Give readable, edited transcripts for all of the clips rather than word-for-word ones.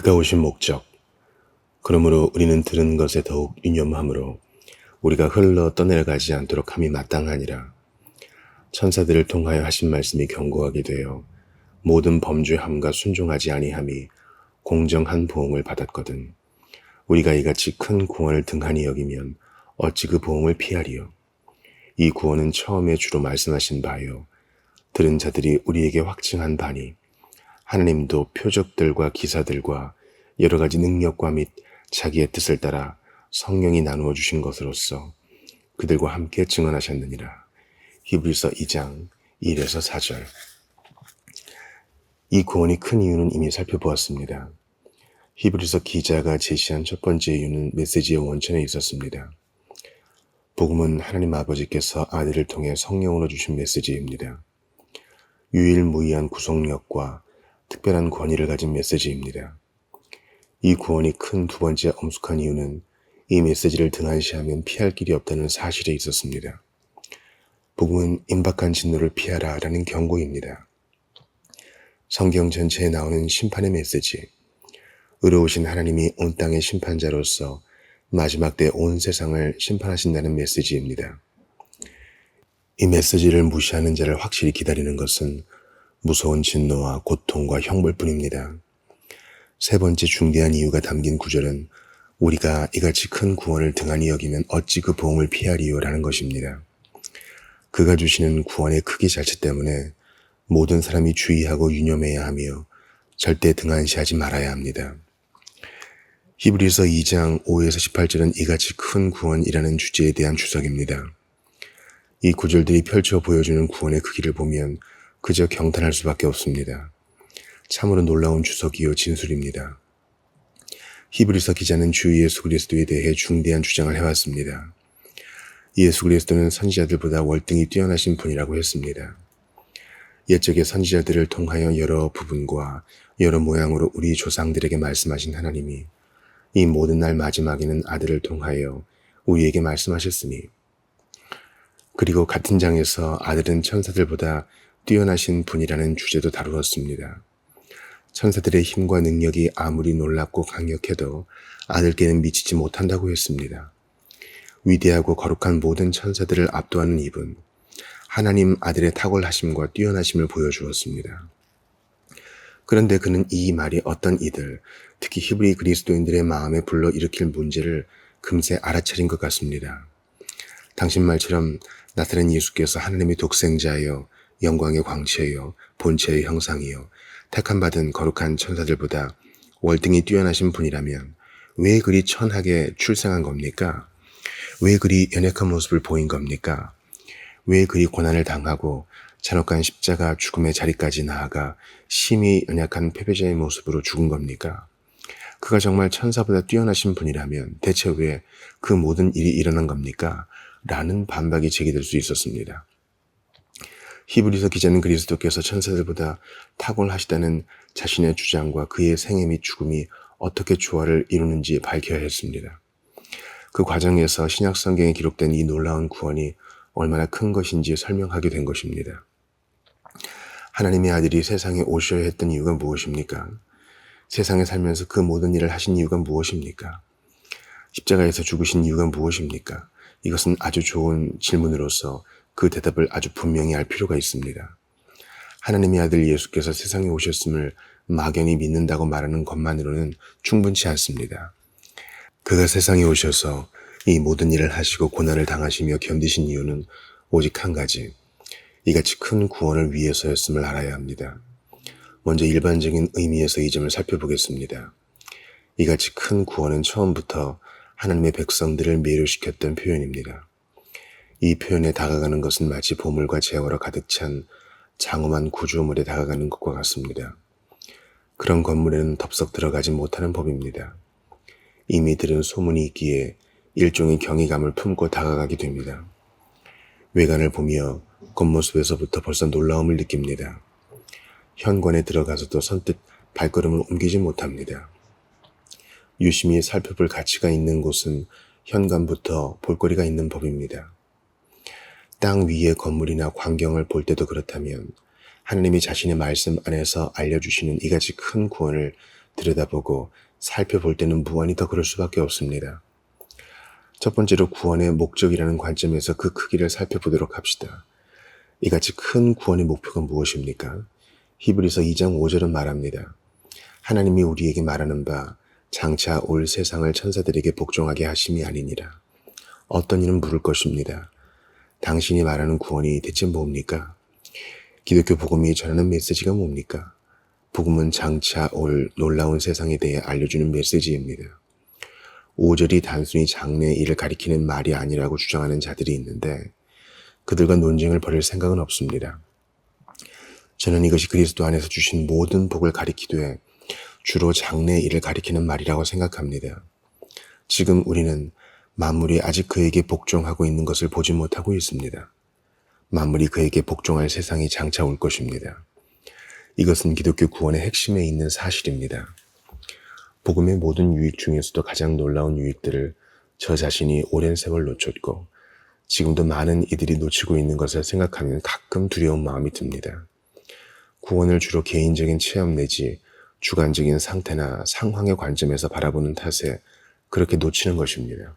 그가 오신 목적. 그러므로 우리는 들은 것에 더욱 유념함으로 우리가 흘러 떠내려가지 않도록 함이 마땅하니라. 천사들을 통하여 하신 말씀이 견고하게 되어 모든 범죄함과 순종하지 아니함이 공정한 보응을 받았거든. 우리가 이같이 큰 구원을 등한히 여기면 어찌 그 보응을 피하리요. 이 구원은 처음에 주로 말씀하신 바요, 들은 자들이 우리에게 확증한 바니 하나님도 표적들과 기사들과 여러 가지 능력과 및 자기의 뜻을 따라 성령이 나누어 주신 것으로서 그들과 함께 증언하셨느니라. 히브리서 2장 1에서 4절. 이 구원이 큰 이유는 이미 살펴보았습니다. 히브리서 기자가 제시한 첫 번째 이유는 메시지의 원천에 있었습니다. 복음은 하나님 아버지께서 아들을 통해 성령으로 주신 메시지입니다. 유일무이한 구속력과 특별한 권위를 가진 메시지입니다. 이 구원이 큰 두 번째 엄숙한 이유는 이 메시지를 등한시하면 피할 길이 없다는 사실에 있었습니다. 복음은 임박한 진노를 피하라 라는 경고입니다. 성경 전체에 나오는 심판의 메시지, 의로우신 하나님이 온 땅의 심판자로서 마지막 때 온 세상을 심판하신다는 메시지입니다. 이 메시지를 무시하는 자를 확실히 기다리는 것은 무서운 진노와 고통과 형벌뿐입니다. 세 번째 중대한 이유가 담긴 구절은 우리가 이같이 큰 구원을 등한히 여기면 어찌 그 보응을 피하리요 라는 것입니다. 그가 주시는 구원의 크기 자체 때문에 모든 사람이 주의하고 유념해야 하며 절대 등한시하지 말아야 합니다. 히브리서 2장 5에서 18절은 이같이 큰 구원이라는 주제에 대한 주석입니다. 이 구절들이 펼쳐 보여주는 구원의 크기를 보면 그저 경탄할 수밖에 없습니다. 참으로 놀라운 주석이요 진술입니다. 히브리서 기자는 주 예수 그리스도에 대해 중대한 주장을 해왔습니다. 예수 그리스도는 선지자들보다 월등히 뛰어나신 분이라고 했습니다. 옛적의 선지자들을 통하여 여러 부분과 여러 모양으로 우리 조상들에게 말씀하신 하나님이 이 모든 날 마지막에는 아들을 통하여 우리에게 말씀하셨으니, 그리고 같은 장에서 아들은 천사들보다 뛰어나신 분이라는 주제도 다루었습니다. 천사들의 힘과 능력이 아무리 놀랍고 강력해도 아들께는 미치지 못한다고 했습니다. 위대하고 거룩한 모든 천사들을 압도하는 이분, 하나님 아들의 탁월하심과 뛰어나심을 보여주었습니다. 그런데 그는 이 말이 어떤 이들, 특히 히브리 그리스도인들의 마음에 불러일으킬 문제를 금세 알아차린 것 같습니다. 당신 말처럼 나타난 예수께서 하나님의 독생자여, 영광의 광채여, 본체의 형상이여, 택함받은 거룩한 천사들보다 월등히 뛰어나신 분이라면 왜 그리 천하게 출생한 겁니까? 왜 그리 연약한 모습을 보인 겁니까? 왜 그리 고난을 당하고 잔혹한 십자가 죽음의 자리까지 나아가 심히 연약한 패배자의 모습으로 죽은 겁니까? 그가 정말 천사보다 뛰어나신 분이라면 대체 왜 그 모든 일이 일어난 겁니까? 라는 반박이 제기될 수 있었습니다. 히브리서 기자는 그리스도께서 천사들보다 탁월하시다는 자신의 주장과 그의 생애 및 죽음이 어떻게 조화를 이루는지 밝혀야 했습니다. 그 과정에서 신약 성경에 기록된 이 놀라운 구원이 얼마나 큰 것인지 설명하게 된 것입니다. 하나님의 아들이 세상에 오셔야 했던 이유가 무엇입니까? 세상에 살면서 그 모든 일을 하신 이유가 무엇입니까? 십자가에서 죽으신 이유가 무엇입니까? 이것은 아주 좋은 질문으로서 그 대답을 아주 분명히 알 필요가 있습니다. 하나님의 아들 예수께서 세상에 오셨음을 막연히 믿는다고 말하는 것만으로는 충분치 않습니다. 그가 세상에 오셔서 이 모든 일을 하시고 고난을 당하시며 견디신 이유는 오직 한 가지, 이같이 큰 구원을 위해서였음을 알아야 합니다. 먼저 일반적인 의미에서 이 점을 살펴보겠습니다. 이같이 큰 구원은 처음부터 하나님의 백성들을 매료시켰던 표현입니다. 이 표현에 다가가는 것은 마치 보물과 재화로 가득 찬 장엄한 구조물에 다가가는 것과 같습니다. 그런 건물에는 덥석 들어가지 못하는 법입니다. 이미 들은 소문이 있기에 일종의 경이감을 품고 다가가게 됩니다. 외관을 보며 겉모습에서부터 벌써 놀라움을 느낍니다. 현관에 들어가서도 선뜻 발걸음을 옮기지 못합니다. 유심히 살펴볼 가치가 있는 곳은 현관부터 볼거리가 있는 법입니다. 땅 위의 건물이나 광경을 볼 때도 그렇다면 하나님이 자신의 말씀 안에서 알려주시는 이같이 큰 구원을 들여다보고 살펴볼 때는 무한히 더 그럴 수밖에 없습니다. 첫 번째로 구원의 목적이라는 관점에서 그 크기를 살펴보도록 합시다. 이같이 큰 구원의 목표가 무엇입니까? 히브리서 2장 5절은 말합니다. 하나님이 우리에게 말하는 바 장차 올 세상을 천사들에게 복종하게 하심이 아니니라. 어떤 이는 물을 것입니다. 당신이 말하는 구원이 대체 뭡니까? 기독교 복음이 전하는 메시지가 뭡니까? 복음은 장차 올 놀라운 세상에 대해 알려주는 메시지입니다. 5절이 단순히 장래의 일을 가리키는 말이 아니라고 주장하는 자들이 있는데 그들과 논쟁을 벌일 생각은 없습니다. 저는 이것이 그리스도 안에서 주신 모든 복을 가리키되 주로 장래의 일을 가리키는 말이라고 생각합니다. 지금 우리는 만물이 아직 그에게 복종하고 있는 것을 보지 못하고 있습니다. 만물이 그에게 복종할 세상이 장차 올 것입니다. 이것은 기독교 구원의 핵심에 있는 사실입니다. 복음의 모든 유익 중에서도 가장 놀라운 유익들을 저 자신이 오랜 세월 놓쳤고 지금도 많은 이들이 놓치고 있는 것을 생각하면 가끔 두려운 마음이 듭니다. 구원을 주로 개인적인 체험 내지 주관적인 상태나 상황의 관점에서 바라보는 탓에 그렇게 놓치는 것입니다.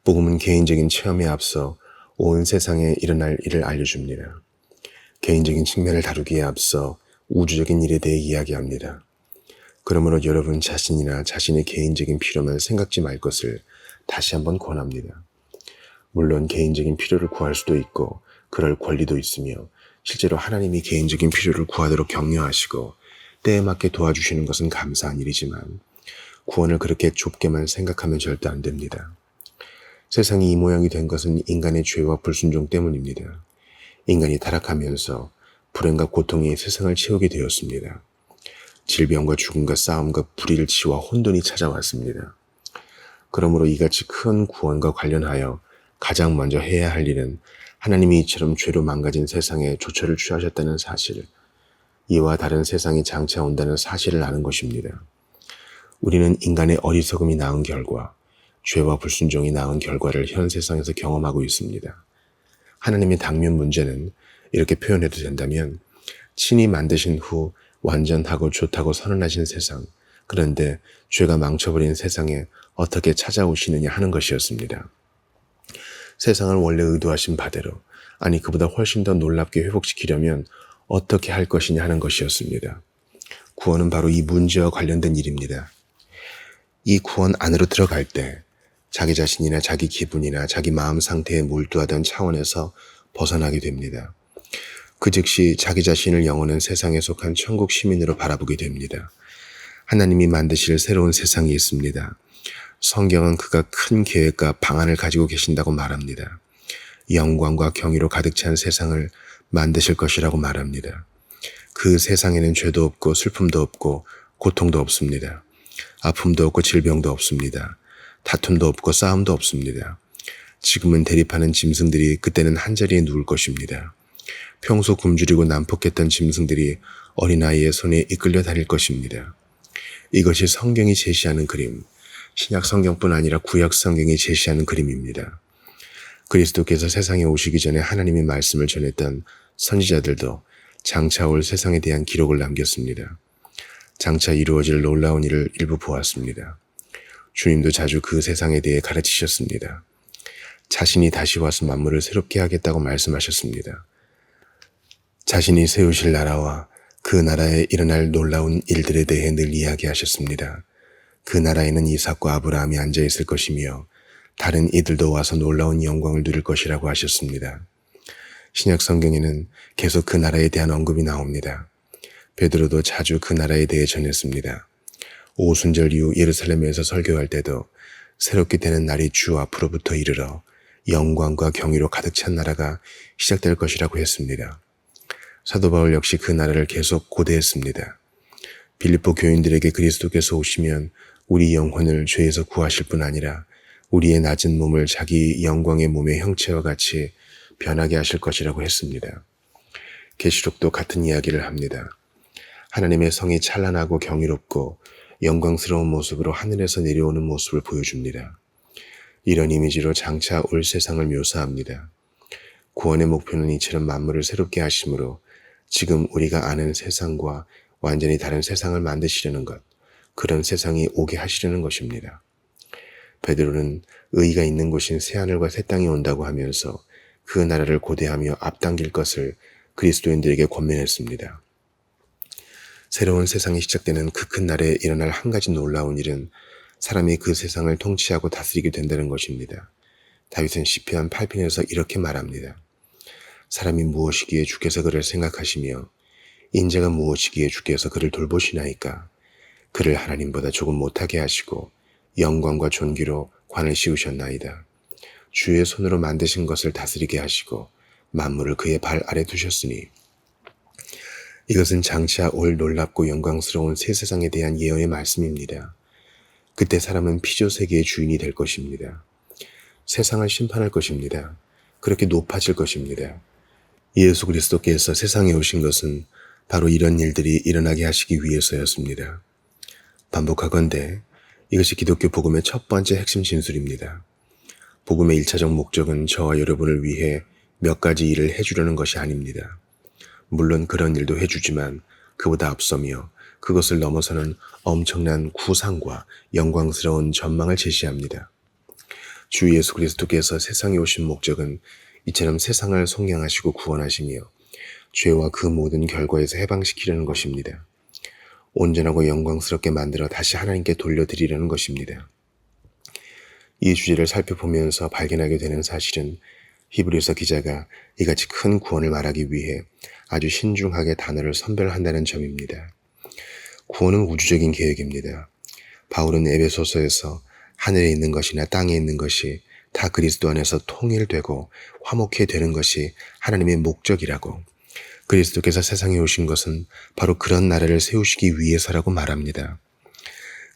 복음은 개인적인 체험에 앞서 온 세상에 일어날 일을 알려줍니다. 개인적인 측면을 다루기에 앞서 우주적인 일에 대해 이야기합니다. 그러므로 여러분 자신이나 자신의 개인적인 필요만 생각지 말 것을 다시 한번 권합니다. 물론 개인적인 필요를 구할 수도 있고 그럴 권리도 있으며 실제로 하나님이 개인적인 필요를 구하도록 격려하시고 때에 맞게 도와주시는 것은 감사한 일이지만 구원을 그렇게 좁게만 생각하면 절대 안 됩니다. 세상이 이 모양이 된 것은 인간의 죄와 불순종 때문입니다. 인간이 타락하면서 불행과 고통이 세상을 채우게 되었습니다. 질병과 죽음과 싸움과 불의를 치와 혼돈이 찾아왔습니다. 그러므로 이같이 큰 구원과 관련하여 가장 먼저 해야 할 일은 하나님이 이처럼 죄로 망가진 세상에 조처를 취하셨다는 사실, 이와 다른 세상이 장차 온다는 사실을 아는 것입니다. 우리는 인간의 어리석음이 낳은 결과, 죄와 불순종이 낳은 결과를 현 세상에서 경험하고 있습니다. 하나님의 당면 문제는 이렇게 표현해도 된다면 친히 만드신 후 완전하고 좋다고 선언하신 세상, 그런데 죄가 망쳐버린 세상에 어떻게 찾아오시느냐 하는 것이었습니다. 세상을 원래 의도하신 바대로, 아니 그보다 훨씬 더 놀랍게 회복시키려면 어떻게 할 것이냐 하는 것이었습니다. 구원은 바로 이 문제와 관련된 일입니다. 이 구원 안으로 들어갈 때 자기 자신이나 자기 기분이나 자기 마음 상태에 몰두하던 차원에서 벗어나게 됩니다. 그 즉시 자기 자신을 영원한 세상에 속한 천국 시민으로 바라보게 됩니다. 하나님이 만드실 새로운 세상이 있습니다. 성경은 그가 큰 계획과 방안을 가지고 계신다고 말합니다. 영광과 경의로 가득 찬 세상을 만드실 것이라고 말합니다. 그 세상에는 죄도 없고 슬픔도 없고 고통도 없습니다. 아픔도 없고 질병도 없습니다. 다툼도 없고 싸움도 없습니다. 지금은 대립하는 짐승들이 그때는 한자리에 누울 것입니다. 평소 굶주리고 난폭했던 짐승들이 어린아이의 손에 이끌려 다닐 것입니다. 이것이 성경이 제시하는 그림, 신약 성경뿐 아니라 구약 성경이 제시하는 그림입니다. 그리스도께서 세상에 오시기 전에 하나님의 말씀을 전했던 선지자들도 장차 올 세상에 대한 기록을 남겼습니다. 장차 이루어질 놀라운 일을 일부 보았습니다. 주님도 자주 그 세상에 대해 가르치셨습니다. 자신이 다시 와서 만물을 새롭게 하겠다고 말씀하셨습니다. 자신이 세우실 나라와 그 나라에 일어날 놀라운 일들에 대해 늘 이야기하셨습니다. 그 나라에는 이삭과 아브라함이 앉아 있을 것이며 다른 이들도 와서 놀라운 영광을 누릴 것이라고 하셨습니다. 신약 성경에는 계속 그 나라에 대한 언급이 나옵니다. 베드로도 자주 그 나라에 대해 전했습니다. 오순절 이후 예루살렘에서 설교할 때도 새롭게 되는 날이 주 앞으로부터 이르러 영광과 경의로 가득 찬 나라가 시작될 것이라고 했습니다. 사도 바울 역시 그 나라를 계속 고대했습니다. 빌립보 교인들에게 그리스도께서 오시면 우리 영혼을 죄에서 구하실 뿐 아니라 우리의 낮은 몸을 자기 영광의 몸의 형체와 같이 변하게 하실 것이라고 했습니다. 계시록도 같은 이야기를 합니다. 하나님의 성이 찬란하고 경이롭고 영광스러운 모습으로 하늘에서 내려오는 모습을 보여줍니다. 이런 이미지로 장차 올 세상을 묘사합니다. 구원의 목표는 이처럼 만물을 새롭게 하심으로 지금 우리가 아는 세상과 완전히 다른 세상을 만드시려는 것, 그런 세상이 오게 하시려는 것입니다. 베드로는 의가 있는 곳인 새하늘과 새 땅이 온다고 하면서 그 나라를 고대하며 앞당길 것을 그리스도인들에게 권면했습니다. 새로운 세상이 시작되는 그 큰 날에 일어날 한 가지 놀라운 일은 사람이 그 세상을 통치하고 다스리게 된다는 것입니다. 다윗은 시편 8편에서 이렇게 말합니다. 사람이 무엇이기에 주께서 그를 생각하시며 인자가 무엇이기에 주께서 그를 돌보시나이까. 그를 하나님보다 조금 못하게 하시고 영광과 존귀로 관을 씌우셨나이다. 주의 손으로 만드신 것을 다스리게 하시고 만물을 그의 발 아래 두셨으니. 이것은 장차 올 놀랍고 영광스러운 새 세상에 대한 예언의 말씀입니다. 그때 사람은 피조세계의 주인이 될 것입니다. 세상을 심판할 것입니다. 그렇게 높아질 것입니다. 예수 그리스도께서 세상에 오신 것은 바로 이런 일들이 일어나게 하시기 위해서였습니다. 반복하건대 이것이 기독교 복음의 첫 번째 핵심 진술입니다. 복음의 1차적 목적은 저와 여러분을 위해 몇 가지 일을 해주려는 것이 아닙니다. 물론 그런 일도 해주지만 그보다 앞서며 그것을 넘어서는 엄청난 구상과 영광스러운 전망을 제시합니다. 주 예수 그리스도께서 세상에 오신 목적은 이처럼 세상을 속량하시고 구원하시며 죄와 그 모든 결과에서 해방시키려는 것입니다. 온전하고 영광스럽게 만들어 다시 하나님께 돌려드리려는 것입니다. 이 주제를 살펴보면서 발견하게 되는 사실은 히브리서 기자가 이같이 큰 구원을 말하기 위해 아주 신중하게 단어를 선별한다는 점입니다. 구원은 우주적인 계획입니다. 바울은 에베소서에서 하늘에 있는 것이나 땅에 있는 것이 다 그리스도 안에서 통일되고 화목해 되는 것이 하나님의 목적이라고, 그리스도께서 세상에 오신 것은 바로 그런 나라를 세우시기 위해서라고 말합니다.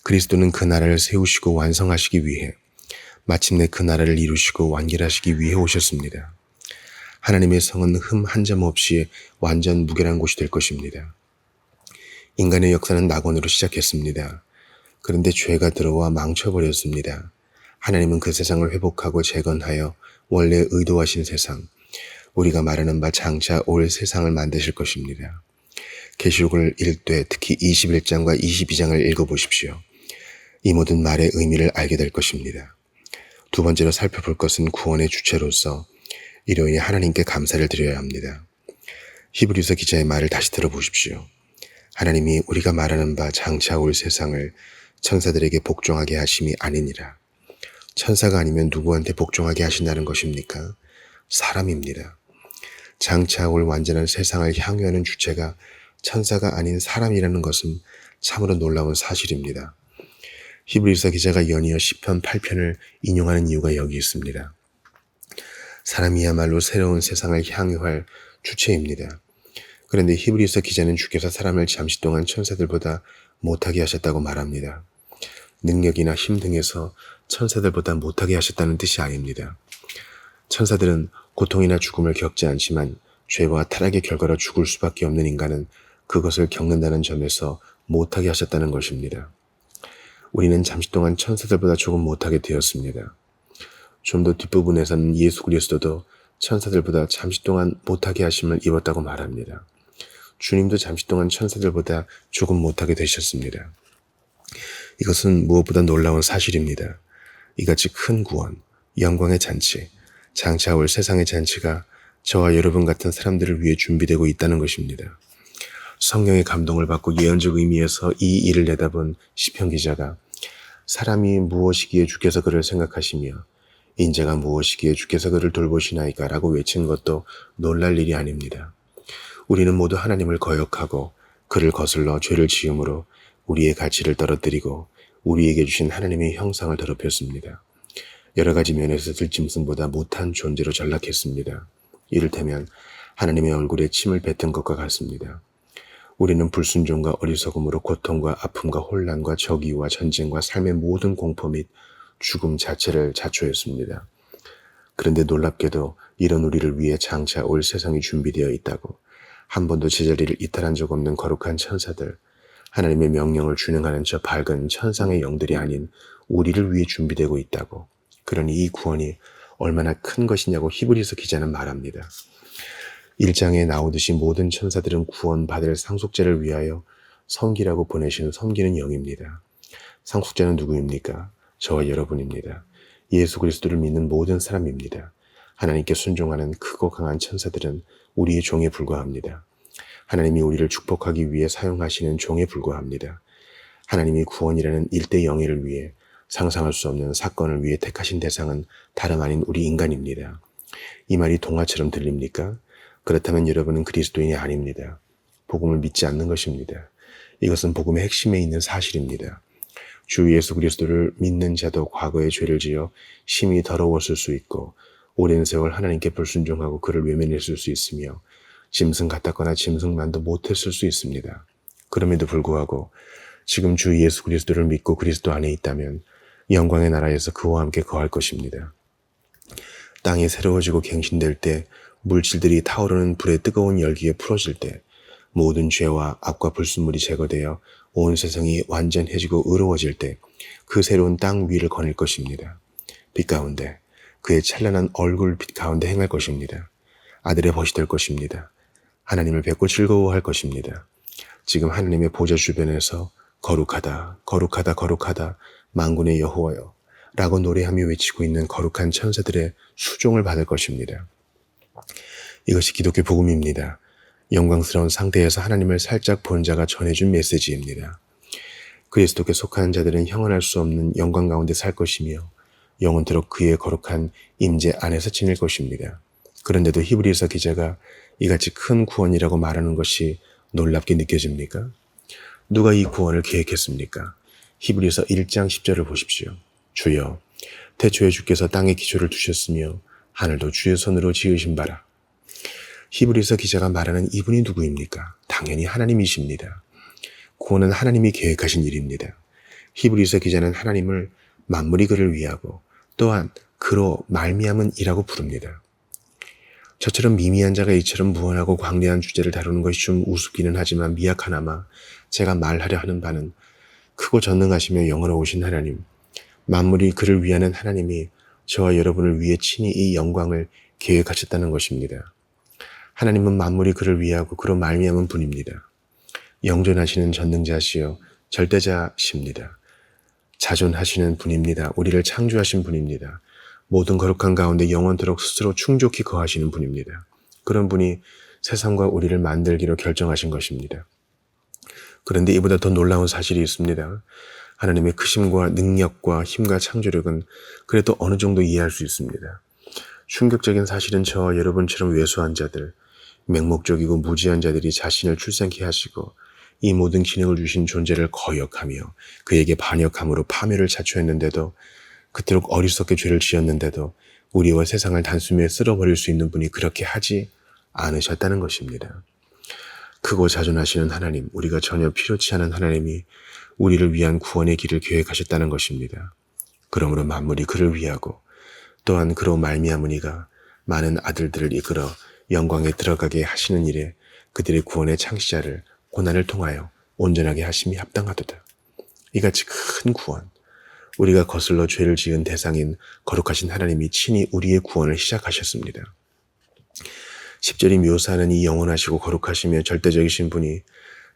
그리스도는 그 나라를 세우시고 완성하시기 위해, 마침내 그 나라를 이루시고 완결하시기 위해 오셨습니다. 하나님의 성은 흠 한 점 없이 완전 무결한 곳이 될 것입니다. 인간의 역사는 낙원으로 시작했습니다. 그런데 죄가 들어와 망쳐버렸습니다. 하나님은 그 세상을 회복하고 재건하여 원래 의도하신 세상, 우리가 말하는 바 장차 올 세상을 만드실 것입니다. 계시록을 읽되 특히 21장과 22장을 읽어보십시오. 이 모든 말의 의미를 알게 될 것입니다. 두 번째로 살펴볼 것은 구원의 주체로서 이로인해 하나님께 감사를 드려야 합니다. 히브리서 기자의 말을 다시 들어보십시오. 하나님이 우리가 말하는 바 장차 올 세상을 천사들에게 복종하게 하심이 아니니라. 천사가 아니면 누구한테 복종하게 하신다는 것입니까? 사람입니다. 장차 올 완전한 세상을 향유하는 주체가 천사가 아닌 사람이라는 것은 참으로 놀라운 사실입니다. 히브리서 기자가 연이어 시편 8편을 인용하는 이유가 여기 있습니다. 사람이야말로 새로운 세상을 향유할 주체입니다. 그런데 히브리서 기자는 주께서 사람을 잠시 동안 천사들보다 못하게 하셨다고 말합니다. 능력이나 힘 등에서 천사들보다 못하게 하셨다는 뜻이 아닙니다. 천사들은 고통이나 죽음을 겪지 않지만 죄와 타락의 결과로 죽을 수밖에 없는 인간은 그것을 겪는다는 점에서 못하게 하셨다는 것입니다. 우리는 잠시 동안 천사들보다 조금 못하게 되었습니다. 좀 더 뒷부분에서는 예수 그리스도도 천사들보다 잠시 동안 못하게 하심을 입었다고 말합니다. 주님도 잠시 동안 천사들보다 조금 못하게 되셨습니다. 이것은 무엇보다 놀라운 사실입니다. 이같이 큰 구원, 영광의 잔치, 장차 올 세상의 잔치가 저와 여러분 같은 사람들을 위해 준비되고 있다는 것입니다. 성령의 감동을 받고 예언적 의미에서 이 일을 내다본 시편 기자가 사람이 무엇이기에 주께서 그를 생각하시며 인자가 무엇이기에 주께서 그를 돌보시나이까 라고 외친 것도 놀랄 일이 아닙니다. 우리는 모두 하나님을 거역하고 그를 거슬러 죄를 지음으로 우리의 가치를 떨어뜨리고 우리에게 주신 하나님의 형상을 더럽혔습니다. 여러 가지 면에서 들짐승보다 못한 존재로 전락했습니다. 이를테면 하나님의 얼굴에 침을 뱉은 것과 같습니다. 우리는 불순종과 어리석음으로 고통과 아픔과 혼란과 적이와 전쟁과 삶의 모든 공포 및 죽음 자체를 자초했습니다. 그런데 놀랍게도 이런 우리를 위해 장차 올 세상이 준비되어 있다고, 한 번도 제자리를 이탈한 적 없는 거룩한 천사들, 하나님의 명령을 준행하는 저 밝은 천상의 영들이 아닌 우리를 위해 준비되고 있다고, 그러니 이 구원이 얼마나 큰 것이냐고 히브리서 기자는 말합니다. 1장에 나오듯이 모든 천사들은 구원받을 상속자를 위하여 섬기라고 보내신 섬기는 영입니다. 상속자는 누구입니까? 저와 여러분입니다. 예수 그리스도를 믿는 모든 사람입니다. 하나님께 순종하는 크고 강한 천사들은 우리의 종에 불과합니다. 하나님이 우리를 축복하기 위해 사용하시는 종에 불과합니다. 하나님이 구원이라는 일대 영예를 위해 상상할 수 없는 사건을 위해 택하신 대상은 다름 아닌 우리 인간입니다. 이 말이 동화처럼 들립니까? 그렇다면 여러분은 그리스도인이 아닙니다. 복음을 믿지 않는 것입니다. 이것은 복음의 핵심에 있는 사실입니다. 주 예수 그리스도를 믿는 자도 과거의 죄를 지어 심히 더러웠을 수 있고 오랜 세월 하나님께 불순종하고 그를 외면했을 수 있으며 짐승 같았거나 짐승만도 못했을 수 있습니다. 그럼에도 불구하고 지금 주 예수 그리스도를 믿고 그리스도 안에 있다면 영광의 나라에서 그와 함께 거할 것입니다. 땅이 새로워지고 갱신될 때, 물질들이 타오르는 불의 뜨거운 열기에 풀어질 때, 모든 죄와 악과 불순물이 제거되어 온 세상이 완전해지고 의로워질 때 그 새로운 땅 위를 거닐 것입니다. 빛 가운데 그의 찬란한 얼굴 빛 가운데 행할 것입니다. 아들의 벗이 될 것입니다. 하나님을 뵙고 즐거워할 것입니다. 지금 하나님의 보좌 주변에서 거룩하다, 거룩하다, 거룩하다, 만군의 여호와여 라고 노래하며 외치고 있는 거룩한 천사들의 수종을 받을 것입니다. 이것이 기독교 복음입니다. 영광스러운 상태에서 하나님을 살짝 본 자가 전해준 메시지입니다. 그리스도께 속한 자들은 형언할 수 없는 영광 가운데 살 것이며 영원토록 그의 거룩한 임재 안에서 지낼 것입니다. 그런데도 히브리서 기자가 이같이 큰 구원이라고 말하는 것이 놀랍게 느껴집니까? 누가 이 구원을 계획했습니까? 히브리서 1장 10절을 보십시오. 주여, 태초에 주께서 땅에 기초를 두셨으며 하늘도 주의 손으로 지으신 바라. 히브리서 기자가 말하는 이분이 누구입니까? 당연히 하나님이십니다. 구원은 하나님이 계획하신 일입니다. 히브리서 기자는 하나님을 만물이 그를 위하고 또한 그로 말미암은 이라고 부릅니다. 저처럼 미미한 자가 이처럼 무한하고 광대한 주제를 다루는 것이 좀 우습기는 하지만 미약하나마 제가 말하려 하는 바는 크고 전능하시며 영원하오신 하나님, 만물이 그를 위하는 하나님이 저와 여러분을 위해 친히 이 영광을 계획하셨다는 것입니다. 하나님은 만물이 그를 위하고 그로 말미암은 분입니다. 영존하시는 전능자시여 절대자십니다. 자존하시는 분입니다. 우리를 창조하신 분입니다. 모든 거룩한 가운데 영원토록 스스로 충족히 거하시는 분입니다. 그런 분이 세상과 우리를 만들기로 결정하신 것입니다. 그런데 이보다 더 놀라운 사실이 있습니다. 하나님의 크심과 능력과 힘과 창조력은 그래도 어느 정도 이해할 수 있습니다. 충격적인 사실은 저와 여러분처럼 왜소한 자들, 맹목적이고 무지한 자들이 자신을 출생케 하시고 이 모든 기능을 주신 존재를 거역하며 그에게 반역함으로 파멸을 자초했는데도 그토록 어리석게 죄를 지었는데도 우리와 세상을 단숨에 쓸어버릴 수 있는 분이 그렇게 하지 않으셨다는 것입니다. 크고 자존하시는 하나님, 우리가 전혀 필요치 않은 하나님이 우리를 위한 구원의 길을 계획하셨다는 것입니다. 그러므로 만물이 그를 위하고 또한 그로 말미암으니가 많은 아들들을 이끌어 영광에 들어가게 하시는 일에 그들의 구원의 창시자를 고난을 통하여 온전하게 하심이 합당하도다. 이같이 큰 구원, 우리가 거슬러 죄를 지은 대상인 거룩하신 하나님이 친히 우리의 구원을 시작하셨습니다. 10절이 묘사하는 이 영원하시고 거룩하시며 절대적이신 분이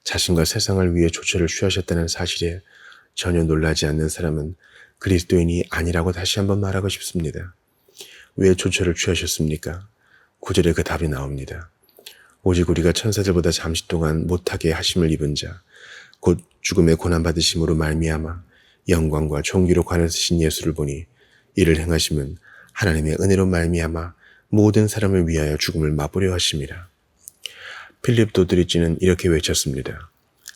자신과 세상을 위해 조처를 취하셨다는 사실에 전혀 놀라지 않는 사람은 그리스도인이 아니라고 다시 한번 말하고 싶습니다. 왜 조처를 취하셨습니까? 9절에 그 답이 나옵니다. 오직 우리가 천사들보다 잠시 동안 못하게 하심을 입은 자, 곧 죽음의 고난받으심으로 말미암아 영광과 존귀로 관을 쓰신 예수를 보니 이를 행하심은 하나님의 은혜로 말미암아 모든 사람을 위하여 죽음을 맛보려 하심이라. 필립 도드리지는 이렇게 외쳤습니다.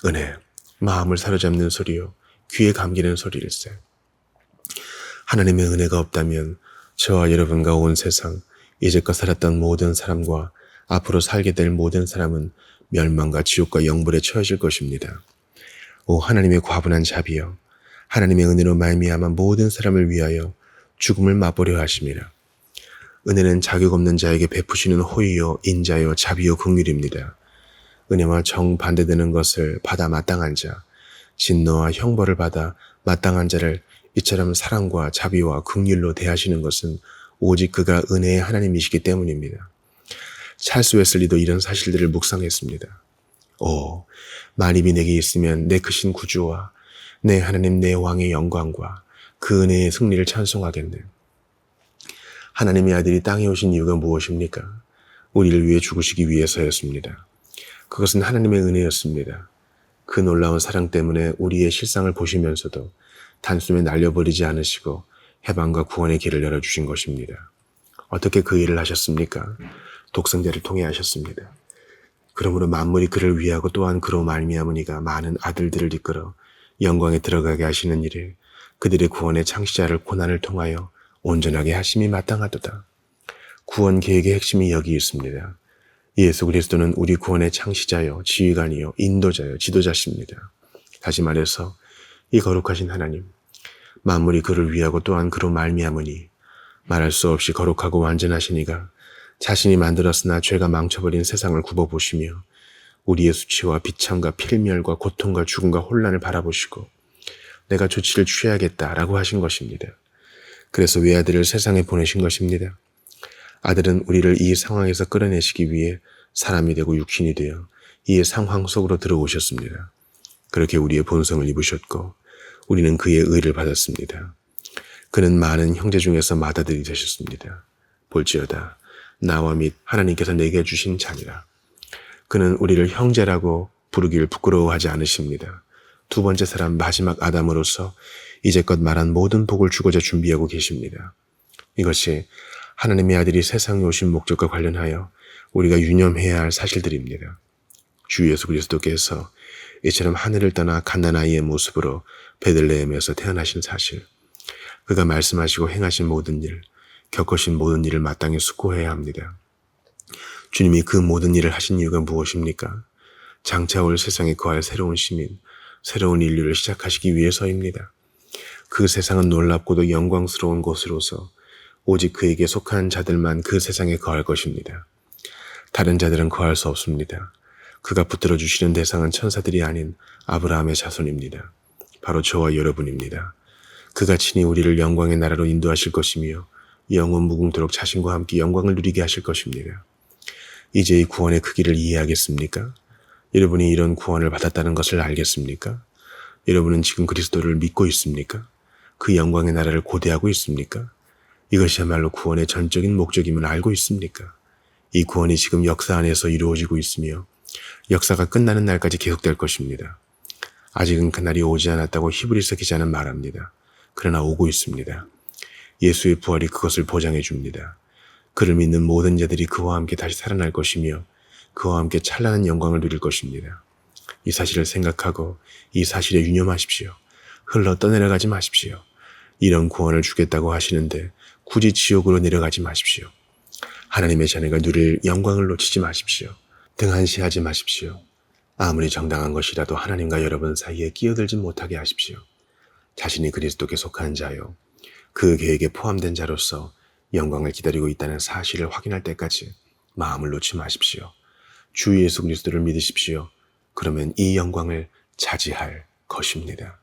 은혜, 마음을 사로잡는 소리요, 귀에 감기는 소리일세. 하나님의 은혜가 없다면 저와 여러분과 온 세상, 이제껏 살았던 모든 사람과 앞으로 살게 될 모든 사람은 멸망과 지옥과 영불에 처해질 것입니다. 오 하나님의 과분한 자비여, 하나님의 은혜로 말미암아 모든 사람을 위하여 죽음을 맛보려 하심이라. 은혜는 자격 없는 자에게 베푸시는 호의요, 인자요, 자비요, 긍휼입니다. 은혜와 정반대되는 것을 받아 마땅한 자, 진노와 형벌을 받아 마땅한 자를 이처럼 사랑과 자비와 긍휼로 대하시는 것은 오직 그가 은혜의 하나님이시기 때문입니다. 찰스 웨슬리도 이런 사실들을 묵상했습니다. 만입이 내게 있으면 내 크신 구주와 내 하나님 내 왕의 영광과 그 은혜의 승리를 찬송하겠네. 하나님의 아들이 땅에 오신 이유가 무엇입니까? 우리를 위해 죽으시기 위해서였습니다. 그것은 하나님의 은혜였습니다. 그 놀라운 사랑 때문에 우리의 실상을 보시면서도 단숨에 날려버리지 않으시고 해방과 구원의 길을 열어주신 것입니다. 어떻게 그 일을 하셨습니까? 독생자를 통해 하셨습니다. 그러므로 만물이 그를 위하고 또한 그로 말미암으니가 많은 아들들을 이끌어 영광에 들어가게 하시는 일을 그들의 구원의 창시자를 고난을 통하여 온전하게 하심이 마땅하도다. 구원 계획의 핵심이 여기 있습니다. 예수 그리스도는 우리 구원의 창시자요, 지휘관이요, 인도자요, 지도자십니다. 다시 말해서 이 거룩하신 하나님, 만물이 그를 위하고 또한 그로 말미암으니 말할 수 없이 거룩하고 완전하시니가 자신이 만들었으나 죄가 망쳐버린 세상을 굽어보시며 우리의 수치와 비참과 필멸과 고통과 죽음과 혼란을 바라보시고 내가 조치를 취해야겠다라고 하신 것입니다. 그래서 외아들을 세상에 보내신 것입니다. 아들은 우리를 이 상황에서 끌어내시기 위해 사람이 되고 육신이 되어 이 상황 속으로 들어오셨습니다. 그렇게 우리의 본성을 입으셨고 우리는 그의 의를 받았습니다. 그는 많은 형제 중에서 맏아들이 되셨습니다. 볼지어다 나와 및 하나님께서 내게 주신 자니라. 그는 우리를 형제라고 부르기를 부끄러워하지 않으십니다. 두 번째 사람 마지막 아담으로서 이제껏 말한 모든 복을 주고자 준비하고 계십니다. 이것이 하나님의 아들이 세상에 오신 목적과 관련하여 우리가 유념해야 할 사실들입니다. 주 예수 그리스도께서 이처럼 하늘을 떠나 갓난아이의 모습으로 베들레헴에서 태어나신 사실, 그가 말씀하시고 행하신 모든 일, 겪으신 모든 일을 마땅히 숙고해야 합니다. 주님이 그 모든 일을 하신 이유가 무엇입니까? 장차 올 세상에 거할 새로운 시민, 새로운 인류를 시작하시기 위해서입니다. 그 세상은 놀랍고도 영광스러운 곳으로서 오직 그에게 속한 자들만 그 세상에 거할 것입니다. 다른 자들은 거할 수 없습니다. 그가 붙들어 주시는 대상은 천사들이 아닌 아브라함의 자손입니다. 바로 저와 여러분입니다. 그가 친히 우리를 영광의 나라로 인도하실 것이며 영원 무궁토록 자신과 함께 영광을 누리게 하실 것입니다. 이제 이 구원의 크기를 이해하겠습니까? 여러분이 이런 구원을 받았다는 것을 알겠습니까? 여러분은 지금 그리스도를 믿고 있습니까? 그 영광의 나라를 고대하고 있습니까? 이것이야말로 구원의 전적인 목적임을 알고 있습니까? 이 구원이 지금 역사 안에서 이루어지고 있으며 역사가 끝나는 날까지 계속될 것입니다. 아직은 그날이 오지 않았다고 히브리서 기자는 말합니다. 그러나 오고 있습니다. 예수의 부활이 그것을 보장해 줍니다. 그를 믿는 모든 자들이 그와 함께 다시 살아날 것이며 그와 함께 찬란한 영광을 누릴 것입니다. 이 사실을 생각하고 이 사실에 유념하십시오. 흘러 떠내려가지 마십시오. 이런 구원을 주겠다고 하시는데 굳이 지옥으로 내려가지 마십시오. 하나님의 자녀가 누릴 영광을 놓치지 마십시오. 등한시하지 마십시오. 아무리 정당한 것이라도 하나님과 여러분 사이에 끼어들지 못하게 하십시오. 자신이 그리스도께 속한 자요, 그 계획에 포함된 자로서 영광을 기다리고 있다는 사실을 확인할 때까지 마음을 놓지 마십시오. 주 예수 그리스도를 믿으십시오. 그러면 이 영광을 차지할 것입니다.